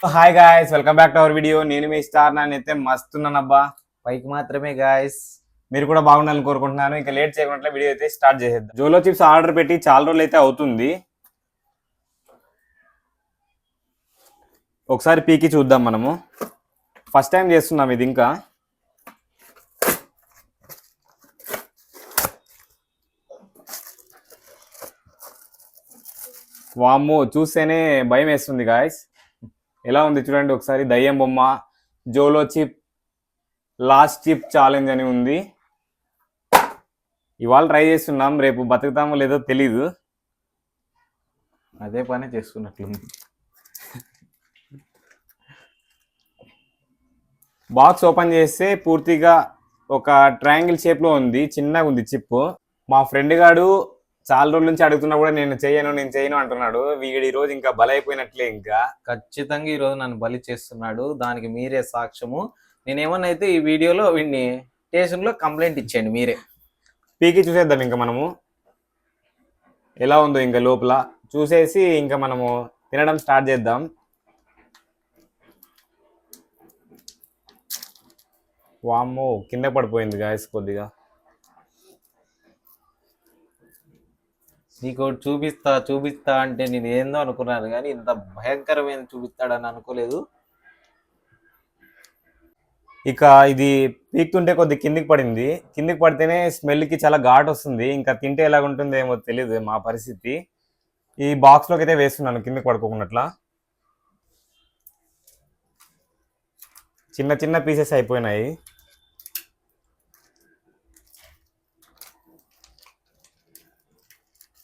Hi guys, welcome back to our video. నేను మీ star నానైతే మస్తున్నానబ్బా. పైకి మాత్రమే గాయస్. మీరు కూడా బాగుండాలని కోరుకుంటున్నాను. ఇంకా లేట్ చేయకుండా వీడియో అయితే స్టార్ట్ చేసేద్దాం. జోలో చిప్స్ ఆర్డర్ పెట్టి చాలా రోజులు అయితే అవుతుంది. ఒకసారి పీకి చూద్దాం. మనము ఫస్ట్ టైం చేస్తున్నాం ఇది. ఇంకా వామ్మో, చూస్తేనే భయం వేస్తుంది గాయస్. ఎలా ఉంది చూడండి ఒకసారి. దయ్యం బొమ్మ, జోలో చిప్ లాస్ట్ చిప్ ఛాలెంజ్ అని ఉంది. ఇవాళ ట్రై చేస్తున్నాం, రేపు బతుకుతామో లేదో తెలీదు. అదే పని చేస్తున్నట్లుంది. బాక్స్ ఓపెన్ చేస్తే పూర్తిగా ఒక ట్రయాంగిల్ షేప్ లో ఉంది, చిన్నగా ఉంది చిప్. మా ఫ్రెండ్ గాడు చాలా రోజుల నుంచి అడుగుతున్నా కూడా నేను చేయను అంటున్నాడు. వీడు ఈ రోజు ఇంకా బలైపోయినట్లే. ఇంకా ఖచ్చితంగా ఈ రోజు నన్ను బలి చేస్తున్నాడు. దానికి మీరే సాక్ష్యము. నేనేమన్నా అయితే ఈ వీడియోలో వీడిని స్టేషన్ లో కంప్లైంట్ ఇచ్చేయండి మీరే. పీకి చూసేద్దాం ఇంకా మనము ఎలా ఉందో. ఇంకా లోపల చూసేసి ఇంకా మనము తినడం స్టార్ట్ చేద్దాం. వామ్మో, కింద పడిపోయింది గాయస్ కొద్దిగా. నీకు చూపిస్తా అంటే నేను ఏందో అనుకున్నాను, కానీ ఇంత భయంకరమైన చూపిస్తాడని అనుకోలేదు. ఇక ఇది పీక్తుంటే కొద్ది కిందికి పడింది. కిందికి పడితేనే స్మెల్కి చాలా ఘాట్ వస్తుంది. ఇంకా తింటే ఎలాగుంటుందో ఏమో తెలియదు మా పరిస్థితి. ఈ బాక్స్లోకి అయితే వేస్తున్నాను కిందికి పడుకోకున్నట్లా. చిన్న చిన్న పీసెస్ అయిపోయినాయి.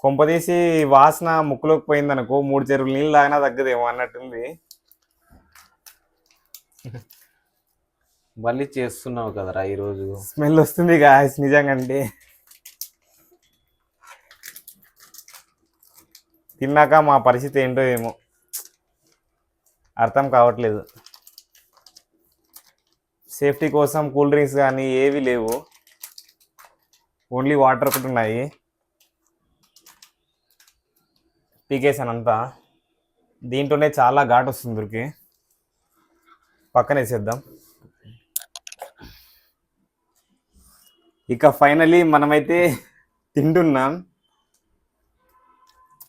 కొంపదీసి వాసన ముక్కులోకి పోయింది అనుకో, 3 చెరువులు నీళ్ళు తాగినా తగ్గదేమో అన్నట్టుంది. బలి చేస్తున్నావు కదరా ఈరోజు. స్మెల్ వస్తుంది గాయస్ నిజంగా. అంటే తిన్నాక మా పరిస్థితి ఏంటో ఏమో అర్థం కావట్లేదు. సేఫ్టీ కోసం కూల్ డ్రింక్స్ కానీ ఏవి లేవు, ఓన్లీ వాటర్ ఒకటి ఉన్నాయి. పీకేసాను అంతా. దీంట్లోనే చాలా ఘాటు వస్తుంది దొరికి. పక్కన వేసేద్దాం. ఇక ఫైనలీ మనమైతే తింటున్నాం.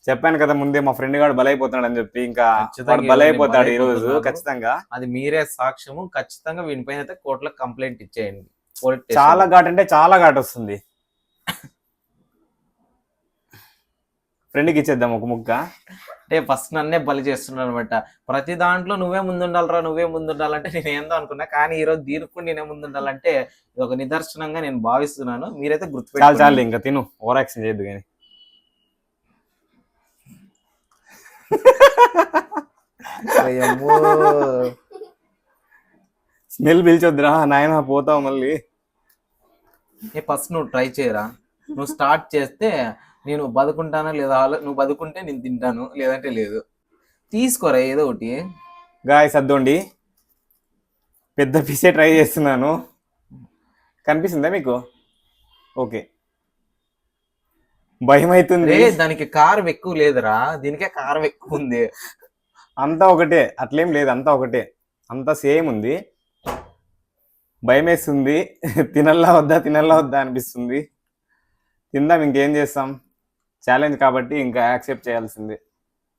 చెప్పాను కదా ముందే, మా ఫ్రెండ్ గారు బలైపోతున్నాడు అని చెప్పి. ఇంకా బలైపోతాడు ఈ రోజు ఖచ్చితంగా. అది మీరే సాక్ష్యము. ఖచ్చితంగా వీనిపైన అయితే కోర్టులో కంప్లైంట్ ఇచ్చేయండి. చాలా ఘాటు అంటే చాలా ఘాటు వస్తుంది. ఫ్రెండ్కి ఇచ్చేద్దాం ఒక ముక్క. అంటే ఫస్ట్ నన్నే బలి చేస్తున్నాడు అనమాట. ప్రతి దాంట్లో నువ్వే ముందుండాలంటే నేను ఏందో అనుకున్నా, కానీ ఈరోజు దీనికి కూడా నేనే ముందుండాలంటే ఇది ఒక నిదర్శనంగా నేను భావిస్తున్నాను. మీరైతే గుర్తుపెట్టాలి. చాలు ఇంకా తిను, ఓవర్ యాక్షన్ చేయొద్దు కానీ. స్మెల్ పిలిచొద్దురా నాయన, పోతావు మళ్ళీ. ఫస్ట్ నువ్వు ట్రై చేయరా. నువ్వు స్టార్ట్ చేస్తే నేను బతుకుంటానా లేదా, నువ్వు బతుకుంటే నేను తింటాను, లేదంటే లేదు. తీసుకోరా ఏదో ఒకటి. గాయస్ అద్దోండి, పెద్ద పీసే ట్రై చేస్తున్నాను. కనిపిస్తుందా మీకు? ఓకే. భయం అవుతుంది. దానికి కారం ఎక్కువ లేదురా, దీనికే కారం ఎక్కువ ఉంది. అంతా ఒకటే, అట్లేం లేదు, అంతా ఒకటే, అంతా సేమ్ ఉంది. భయం వేస్తుంది. తినల్లా వద్దా అనిపిస్తుంది. తిందాం, ఇంకేం చేస్తాం. ఛాలెంజ్ కాబట్టి ఇంకా యాక్సెప్ట్ చేయాల్సిందే.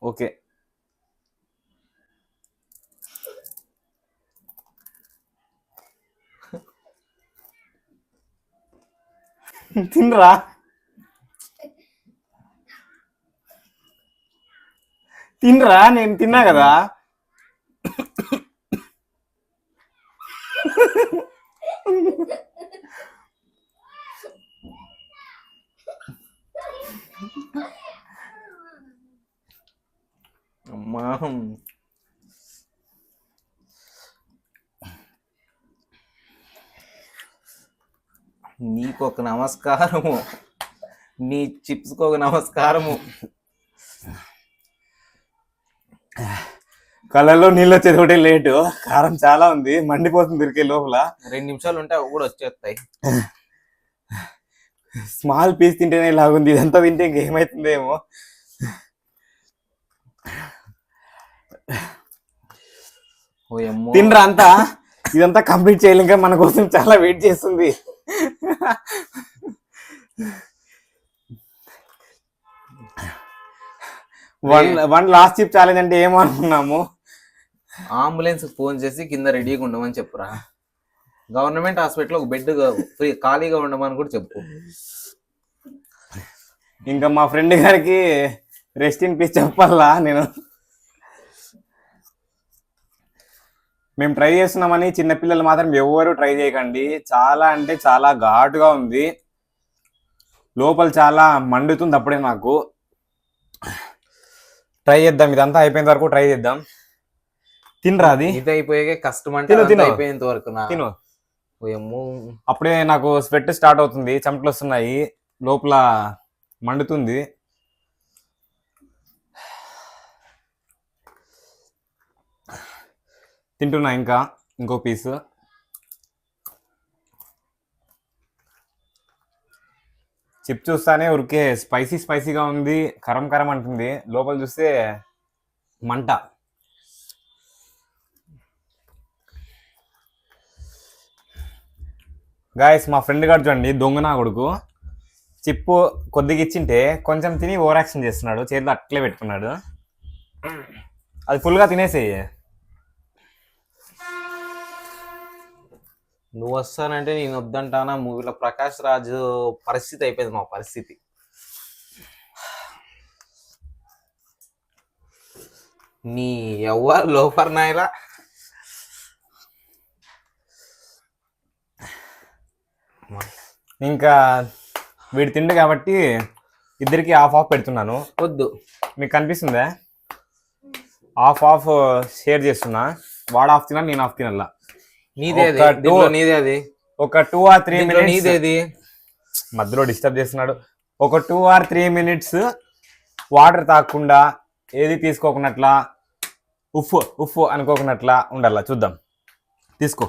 ఓకే. తినరా, నేను తిన్నా కదా. అమ్మా, నీకు ఒక నమస్కారము, నీ చిప్స్కి ఒక నమస్కారము. కళ్ళల్లో నీళ్ళు వచ్చేది ఒకటే లేటు. కారం చాలా ఉంది, మండిపోతుంది దొరికే లోపల. 2 నిమిషాలు ఉంటే అవి కూడా వచ్చేస్తాయి. స్మాల్ పీస్ తింటేనే ఇలాగుంది, ఇదంతా తింటే ఇంకేమైతుందేమో. ఓ అమ్మో. తినరా అంతా. ఇదంతా కంప్లీట్ చేయాలి, ఇంకా మన కోసం చాలా వెయిట్ చేస్తుంది. వన్ లాస్ట్ చిప్ ఛాలెంజ్ అంటే ఏమో అనుకున్నాము. అంబులెన్స్ ఫోన్ చేసి కింద రెడీగా ఉండమని చెప్పురా. గవర్నమెంట్ హాస్పిటల్ ఒక బెడ్ ఫ్రీ ఖాళీగా ఉండమని కూడా చెప్పు. ఇంకా మా ఫ్రెండ్ గారికి రెస్ట్ ఇన్ పీస్ చెప్పాలా నేను. మేము ట్రై చేస్తున్నామని చిన్నపిల్లలు మాత్రం ఎవరు ట్రై చేయకండి. చాలా అంటే చాలా ఘాటుగా ఉంది, లోపల చాలా మండుతుంది. అప్పుడే నాకు ట్రై చేద్దాం, ఇదంతా అయిపోయేంత వరకు ట్రై చేద్దాం. తినరా అది. ఇది అయిపోయాక కష్టం అంటే తిను, తిను. అయిపోయేంత వరకు తిను. ఓ అమ్మో. అప్పుడే నాకు స్వెట్ స్టార్ట్ అవుతుంది, చెమటలు వస్తున్నాయి, లోపల మండుతుంది. తింటున్నా ఇంకా ఇంకో పీసు. చిప్ చూస్తానే ఉరికే స్పైసీ స్పైసీగా ఉంది, కరం కరం అంటుంది. లోపల చూస్తే మంట. గాయస్, మా ఫ్రెండ్ గారు చూడండి, దొంగనా కొడుకు. చిప్పు కొద్దిగా ఇచ్చింటే కొంచెం తిని ఓవర్ యాక్షన్ చేస్తున్నాడు, చేతిలో అట్లే పెట్టుకున్నాడు. అది ఫుల్గా తినేసేయి. నువ్వు వస్తానంటే నేను వద్దంటానా. మూవీలో ప్రకాష్ రాజు పరిస్థితి అయిపోయింది మా పరిస్థితి. నీ ఎవరు లోపర్ నాయలా. ఇంకా వీడు తిండు కాబట్టి ఇద్దరికి హాఫ్ హాఫ్ పెడుతున్నాను. వద్దు, మీకు కనిపిస్తుందా? హాఫ్ హాఫ్ షేర్ చేస్తున్నా. వాడు హాఫ్ తినాలి, నేను హాఫ్ తినాల. నీదేది నీదే అది. ఒక 2 or 3 minutes నీదేది మధ్యలో డిస్టర్బ్ చేస్తున్నాడు. ఒక 2 or 3 minutes వాటర్ తాగకుండా, ఏది తీసుకోకున్నట్లా, ఉఫ్ ఉఫ్ అనుకోకున్నట్లా ఉండాల. చూద్దాం. తీసుకో,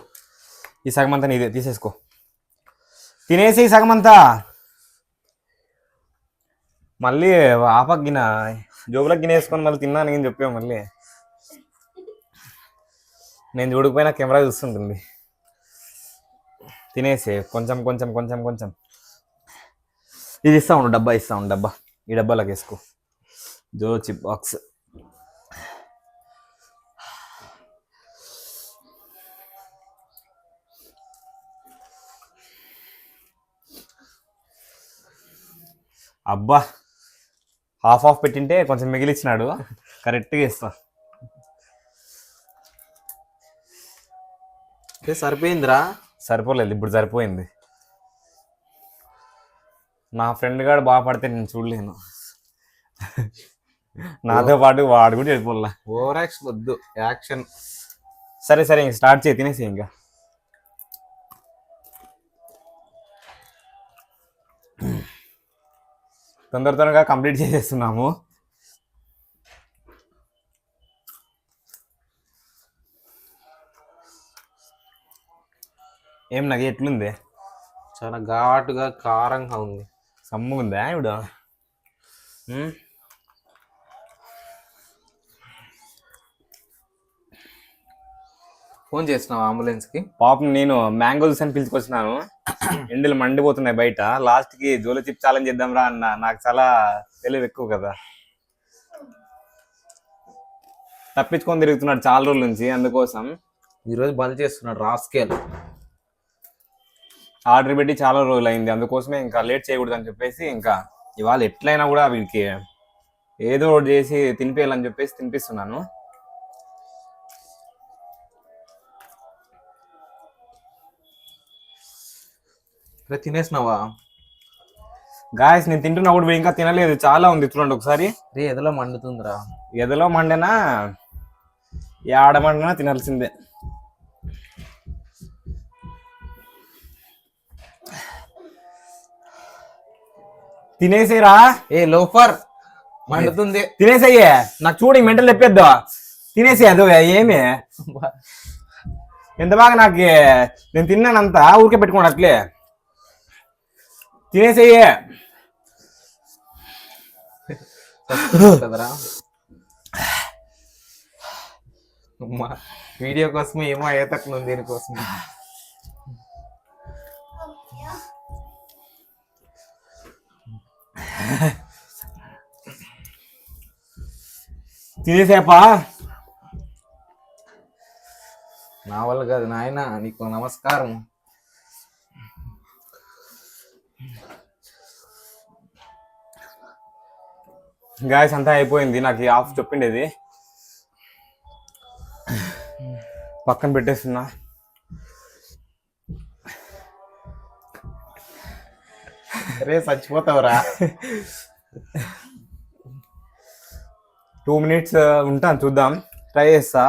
ఈ సగం అంతా నీదే, తీసేసుకో. తినేసి ఈ సగం అంతా. మళ్ళీ ఆపక్ గిన జోబులకు గినేసుకొని మళ్ళీ తిన్నాను అని చెప్పావు. మళ్ళీ నేను చూడకపోయినా కెమెరా చూస్తుంటుంది. తినేసే కొంచెం కొంచెం కొంచెం కొంచెం. ఇది ఇస్తా ఉండు, డబ్బా ఇస్తా ఉండు. డబ్బా ఈ డబ్బాలోకి వేసుకో. జో చిప్ బాక్స్. అబ్బా, హాఫ్ హాఫ్ పెట్టింటే కొంచెం మిగిలిచ్చినాడు. కరెక్ట్గా ఇస్తా. సరిపోయిందిరా. సరిపోలేదు, ఇప్పుడు సరిపోయింది. నా ఫ్రెండ్ గారు బాగా పడితే నేను చూడలేను. నాతో పాటు వాడు కూడా వెళ్ళిపోలే. ఓవర్ యాక్షన్ వద్దు, యాక్షన్. సరే సరే, ఇంక స్టార్ట్ చేయి, తినేసి ఇంకా. తొందరగా కంప్లీట్ చేసేస్తున్నాము. ఏం నగ ఎట్లుంది? చాలా ఘాటుగా కారంగా ఉంది. సమ్ముగుందా ఇప్పుడు? ఫోన్ చేసినావు అంబులెన్స్కి? పాపం నేను మ్యాంగో జ్యూస్ అని పిలుచుకొచ్చినాను. ఎండలు మండిపోతున్నాయి బయట. లాస్ట్కి జోలో చిప్ ఛాలెంజ్ చేద్దాం రా అన్న. నాకు చాలా తెలివి ఎక్కువ కదా, తప్పించుకొని తిరుగుతున్నాడు చాలా రోజుల నుంచి. అందుకోసం ఈరోజు బంద్ చేస్తున్నాడు రాస్కేల్. ఆర్డర్ పెట్టి చాలా రోజులు అయింది. అందుకోసమే ఇంకా లేట్ చేయకూడదు అని చెప్పేసి ఇంకా ఇవాళ ఎట్లయినా కూడా వీడికి ఏదో ఒకటి చేసి తినిపేయాలని చెప్పేసి తినిపిస్తున్నాను. తినేసినావా? గాయస్, నేను తింటున్నా కూడా ఇంకా తినలేదు, చాలా ఉంది. చూడండి ఒకసారి. రే ఎదలో మండుతుందిరా. ఎదలో మండేనా ఆడ మండినా తినాల్సిందే. తినేసేరా. ఏ లోఫర్, మండుతుంది. తినేసేయే. నాకు చూడు, మెంటల్ తెప్పేద్దా. తినేసే అదో ఏమి ఎంత బాగా. నాకు నేను తిన్నానంతా ఊరికే పెట్టుకోండి అట్లే. తినేసేయే. కదరా అమ్మా, వీడియో కోసమే ఏమో అయ్యేటట్లుంది దీనికోసం. తినేసేపా. నా వల్ల కాదు నాయన, నీకు నమస్కారం. గాయస్ అంతా అయిపోయింది, నాకు ఆఫ్ చెప్పిండేది పక్కన పెట్టేస్తున్నా. రే చచ్చిపోతావురా. 2 minutes ఉంటాను, చూద్దాం, ట్రై చేస్తా.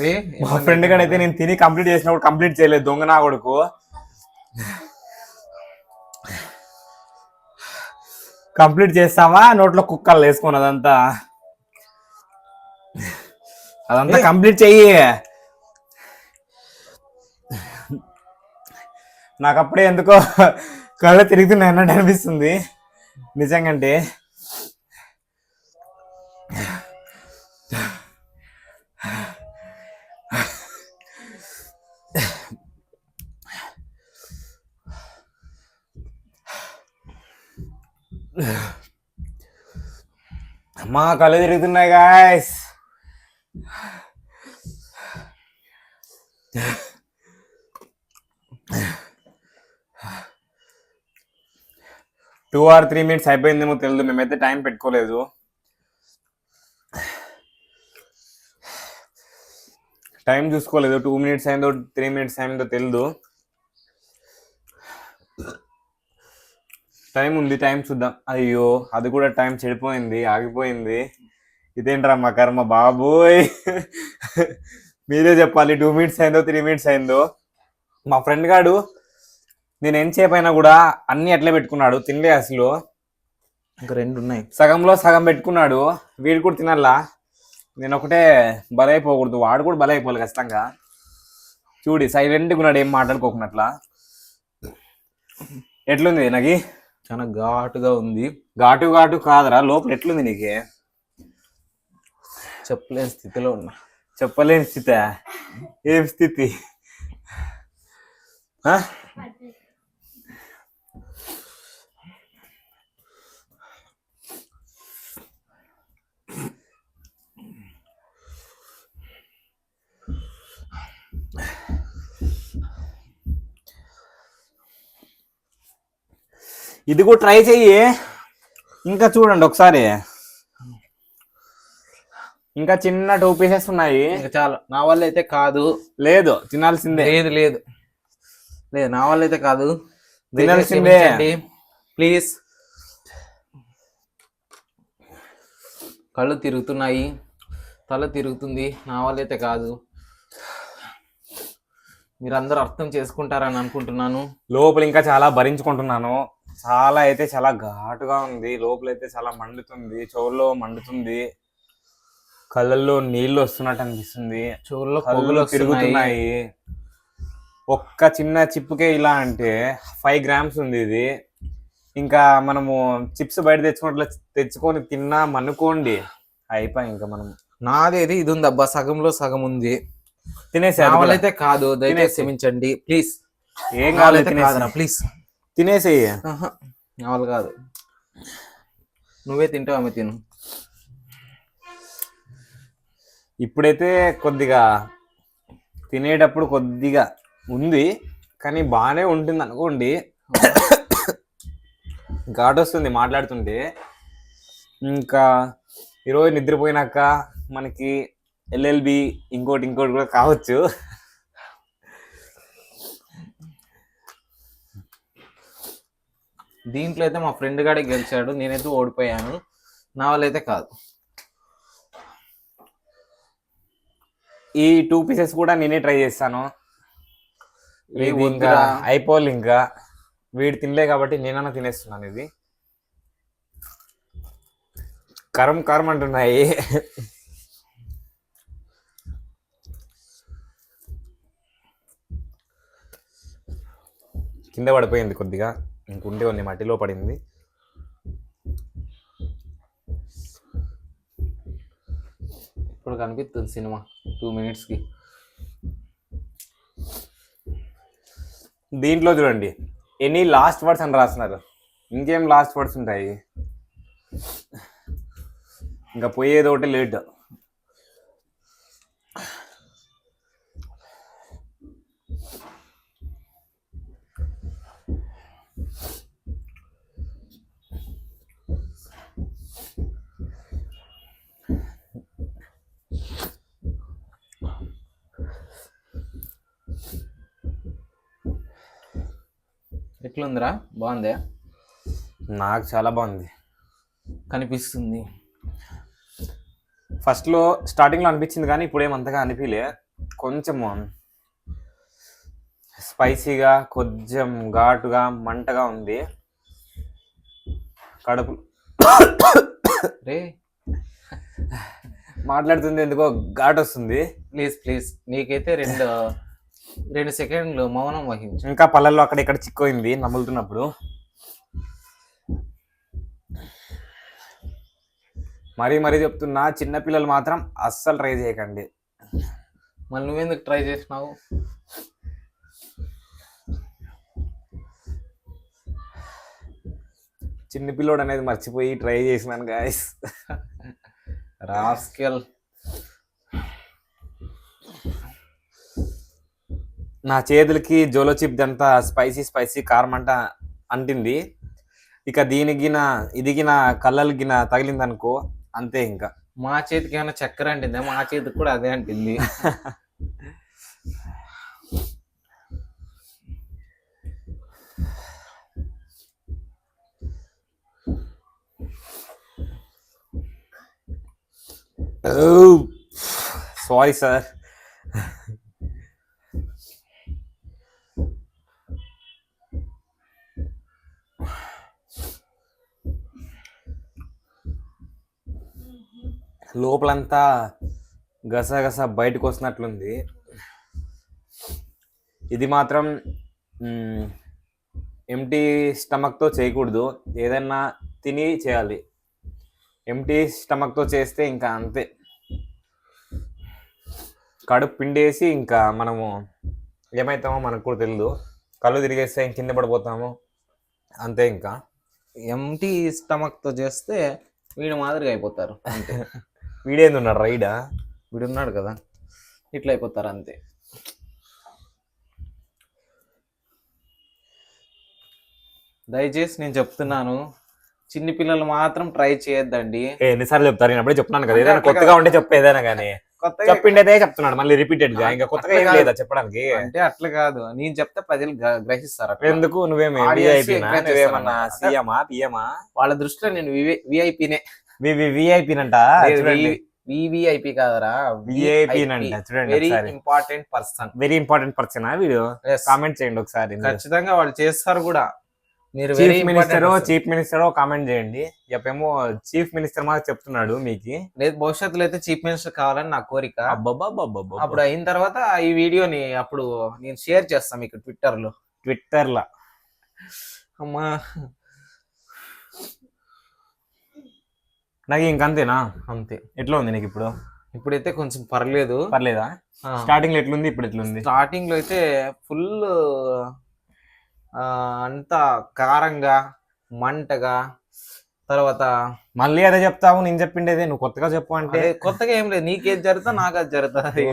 రే మా ఫ్రెండ్ గారు అయితే నేను తిని కంప్లీట్ చేసినప్పుడు కంప్లీట్ చేయలేదు, దొంగ నా కొడుకు. కంప్లీట్ చేస్తావా నోట్లో కుక్కలు వేసుకుని అదంతా కంప్లీట్ చెయ్యి. నాకు అప్పుడే ఎందుకో కళ్ళు తిరుగుతున్నాయి అన్నట్టు అనిపిస్తుంది నిజంగంటే. అమ్మా కళ్ళు తిరుగుతున్నాయి గాయస్. టూ ఆర్ 3 minutes అయిపోయిందేమో తెలియదు, మేమైతే టైం పెట్టుకోలేదు. టైం చూసుకోలేదు, 2 minutes అయిందో 3 minutes అయిందో తెలియదు. టైం ఉంది, టైం చూద్దాం. అయ్యో అది కూడా టైం చెడిపోయింది, ఆగిపోయింది. ఇదేంట్రా మా కర్మ బాబోయ్. మీరే చెప్పాలి 2 minutes అయిందో 3 minutes అయిందో. మా ఫ్రెండ్ గాడు నేను ఎంతసేపు కూడా అన్ని అట్లే పెట్టుకున్నాడు, తినలే అసలు. ఇంకా 2 ఉన్నాయి, సగంలో సగం పెట్టుకున్నాడు. వీడు కూడా తినాలా, నేను ఒకటే బలైపోకూడదు, వాడు కూడా బలైపోవాలి ఖచ్చితంగా. చూడి సైలెంట్గా ఉన్నాడు, ఏం మాట్లాడుకోకున్నట్లా. ఎట్లుంది నాకు? చాలా ఘాటుగా ఉంది. ఘాటు ఘాటు కాదురా, లోపల ఎట్లుంది నీకు? చెప్పలేని స్థితిలో ఉన్నా. చెప్పలేని స్థితి? ఏం స్థితి? ఇది కూడా ట్రై చెయ్యి. ఇంకా చూడండి ఒకసారి, ఇంకా చిన్న 2 pieces ఉన్నాయి. ఇంకా చాలా, నా వల్ల అయితే కాదు. లేదు తినాల్సిందే. లేదు లేదు లేదు, నా వల్ల అయితే కాదు, తినాల్సిందే ప్లీజ్. కళ్ళు తిరుగుతున్నాయి, తల తిరుగుతుంది, నా వల్ల అయితే కాదు. మీరందరూ అర్థం చేసుకుంటారని అనుకుంటున్నాను. లోపల ఇంకా చాలా భరించుకుంటున్నాను. చాలా అయితే చాలా ఘాటుగా ఉంది, లోపలైతే చాలా మండుతుంది, చెవుల్లో మండుతుంది, కళ్ళల్లో నీళ్లు వస్తున్నట్టు అనిపిస్తుంది, చెవుల్లో కళ్ళు తిరుగుతున్నాయి. ఒక్క చిన్న చిప్పుకే ఇలా అంటే 5 grams ఉంది ఇది. ఇంకా మనము చిప్స్ బయట తెచ్చుకొని తిన్నాం అనుకోండి, అయిపోయి ఇంకా మనం. నాదేది ఇది ఉంది అబ్బా, సగంలో సగం ఉంది. తినేసి నా వల్ల అయితే కాదు, దయచేసి క్షమించండి ప్లీజ్. ఏం కాలేదు, ప్లీజ్ తినేసేయి. నా వల్ల కాదు, నువ్వే తింటావు, ఆమె తిను. ఇప్పుడైతే కొద్దిగా తినేటప్పుడు కొద్దిగా ఉంది, కానీ బాగానే ఉంటుంది అనుకోండి. ఘాటు వస్తుంది మాట్లాడుతుంటే. ఇంకా ఈరోజు నిద్రపోయినాక మనకి LLB ఇంకోటి కూడా కావచ్చు. దీంట్లో అయితే మా ఫ్రెండ్ గాడే గెలిచాడు, నేనైతే ఓడిపోయాను. నా వల్ల అయితే కాదు. ఈ 2 pieces కూడా నేనే ట్రై చేస్తాను. ఇంకా అయిపోవాలి, ఇంకా వీడు తినలే కాబట్టి నేనన్నా తినేస్తున్నాను. ఇది కరం కరం అంటున్నాయి. కింద పడిపోయింది కొద్దిగా, ఇంకుంటే కొన్ని మట్టిలో పడింది. ఇప్పుడు కనిపిస్తుంది సినిమా 2 minutesకి. దీంట్లో చూడండి ఎనీ లాస్ట్ వర్డ్స్ అని రాస్తున్నారు. ఇంకేం లాస్ట్ వర్డ్స్ ఉంటాయి, ఇంకా పోయేది ఒకటి లేట్. ఎట్లుందిరా? బాగుందే? నాకు చాలా బాగుంది. కనిపిస్తుంది. ఫస్ట్లో స్టార్టింగ్లో అనిపించింది కానీ ఇప్పుడు ఏమంతగా అనిపించలే. కొంచెం స్పైసీగా, కొంచెం ఘాటుగా, మంటగా ఉంది కడుపు. రే మాట్లాడుతుంది ఎందుకో ఘాటు వస్తుంది. ప్లీజ్ నీకైతే 2 సెకండ్లు మౌనం వహించు. ఇంకా పళ్ళల్లో అక్కడ ఇక్కడ చిక్కోయింది నములుతున్నప్పుడు. మరీ చెప్తున్నా, చిన్నపిల్లలు మాత్రం అస్సలు ట్రై చేయకండి. మళ్ళీ నువ్వెందుకు ట్రై చేసినావు? చిన్నపిల్లోడు అనేది మర్చిపోయి ట్రై చేసినాను గాయస్. రాస్కెల్. నా చేతులకి జోలో చిప్ అంతా స్పైసీ కారం అంట అంటింది. ఇక దీనిగిన ఇదిగిన కళ్ళలగిన తగిలిందనుకో అంతే. ఇంకా మా చేతికి ఏమైనా చక్కెర అంటిందా? మా చేతికి కూడా అదే అంటింది. Sorry sir. లోపలంతా గసగస బయటకు వస్తున్నట్లుంది. ఇది మాత్రం ఎంటీ స్టమక్తో చేయకూడదు, ఏదైనా తిని చేయాలి. ఎంటీ స్టమక్తో చేస్తే ఇంకా అంతే, కడుపు పిండేసి ఇంకా మనము ఏమవుతామో మనకు కూడా తెలియదు. కళ్ళు తిరిగేస్తే కింద పడిపోతాము అంతే. ఇంకా ఎంటీ స్టమక్తో చేస్తే వీడు మాదిరిగా అయిపోతారు అంతే. వీడేంది ఉన్నాడు రైడా? వీడు ఉన్నాడు కదా, ఇట్లా అయిపోతారు అంతే. దయచేసి నేను చెప్తున్నాను, చిన్ని పిల్లలు మాత్రం ట్రై చేయొద్దండి. ఎన్నిసార్లు చెప్తారు? నేను అప్పుడే చెప్తున్నాను కదా, ఏదైనా కొత్తగా ఉంటే చెప్పేదైనా కానీ. చెప్పిండేదే చెప్తున్నాడు మళ్ళీ రిపీటెడ్ గా, ఇంకా కొత్తగా ఏం లేదా చెప్పడానికి? అంటే అట్లా కాదు, నేను చెప్తే ప్రజలు గ్రహిస్తారు. ఎందుకు? నువ్వేమన్నా సీఎమా పిఎమా? వాళ్ళ దృష్టిలో నేను విఐపీనే. విఐపీనంట. వివిఐపి కాదరా, విఐపీనంట. చూడండి, very important person. Very important person. Video comment చేయండి ఒకసారి. ఖచ్చితంగా వాళ్ళు చేస్తారు కూడా. మీరు చీఫ్ మినిస్టర్ కామెంట్ చేయండి. చెప్పేమో చీఫ్ మినిస్టర్ మాకు చెప్తున్నాడు మీకు. లేదు, భవిష్యత్తులో అయితే చీఫ్ మినిస్టర్ కావాలని నా కోరిక. అప్పుడు అయిన తర్వాత ఈ వీడియోని అప్పుడు నేను షేర్ చేస్తాను మీకు ట్విట్టర్ లో. అమ్మా నాకు ఇంకంతేనా? అంతే. ఎట్లా ఉంది నీకు ఇప్పుడు? ఇప్పుడైతే కొంచెం పర్లేదా? స్టార్టింగ్ లో ఎట్లుంది, ఇప్పుడు ఎట్లుంది? స్టార్టింగ్ లో అయితే ఫుల్ అంతా కారంగా, మంటగా, తర్వాత మళ్ళీ అదే చెప్తావు. నేను చెప్పిండేదే నువ్వు కొత్తగా చెప్పు అంటే. కొత్తగా ఏం లేదు, నీకేది జరుగుతా నాకు అది జరుగుతుంది.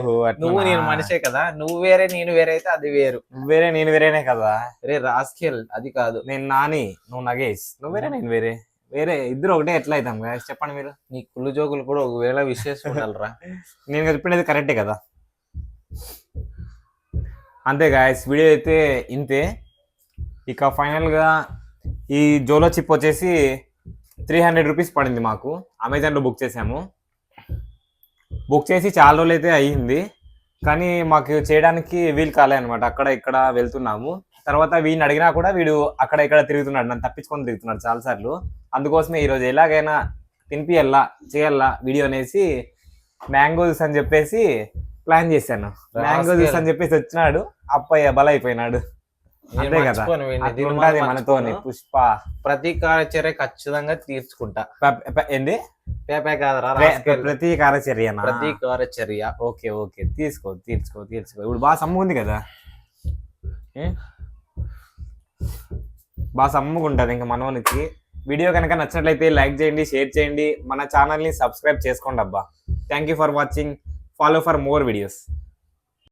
నువ్వు నేను మనిషే కదా, నువ్వు వేరే నేను వేరే అయితే అది వేరు. వేరే నేను వేరేనే కదా. రే రాస్కెల్, అది కాదు. నేను నాని, నువ్వు నగేష్. నువ్వు వేరే నేను వేరే. ఇద్దరు ఒకటే ఎట్లా అవుతాం గాయస్ చెప్పండి మీరు? నీ కుళ్ళు జోకులు కూడా ఒకవేళ విశేషం ఉండాలిరా. నేను చెప్పిండేది కరెక్టే కదా. అంతే గాయస్, వీడియో అయితే ఇంతే. ఇక ఫైనల్గా ఈ జోలో చిప్ వచ్చేసి 300 రూపీస్ పడింది మాకు. అమెజాన్లో బుక్ చేసాము. బుక్ చేసి చాలా రోజులు అయితే అయ్యింది, కానీ మాకు చేయడానికి వీలు కాలే అనమాట. అక్కడ ఇక్కడ వెళ్తున్నాము. తర్వాత వీడిని అడిగినా కూడా వీడు అక్కడ ఇక్కడ తిరుగుతున్నాడు, నన్ను తప్పించుకొని తిరుగుతున్నాడు చాలాసార్లు. అందుకోసమే ఈరోజు ఎలాగైనా చేయాలా వీడియో అనేసి మ్యాంగో జ్యూస్ అని చెప్పేసి ప్లాన్ చేశాను. మ్యాంగో జ్యూస్ అని చెప్పేసి వచ్చినాడు, అప్పయ్య బల అయిపోయినాడు. నేను అంతే కదా మర్చిపోను వీడిని. అట్లా దీన్ని ఉంటది మాత్రం మనతోని మర్చిపోను. పుష్ప. ప్రతీకార చర్య ఖచ్చితంగా తీర్చుకుంటా. ఏంది పేపే కాదరా రాస్కెల్. ప్రతీకార చర్యనా? ప్రతీకార చర్య. ఓకే ఓకే తీర్చుకో ఇప్పుడు బాగా సమ్ము ఉంది కదా, బాగా సమ్ముగా ఉంటుంది ఇంకా మనోనికి. వీడియో కనుక నచ్చినట్లయితే లైక్ చేయండి, షేర్ చేయండి, మన ఛానల్ని సబ్స్క్రైబ్ చేసుకోండి అబ్బా. Thank you for watching, follow for more videos.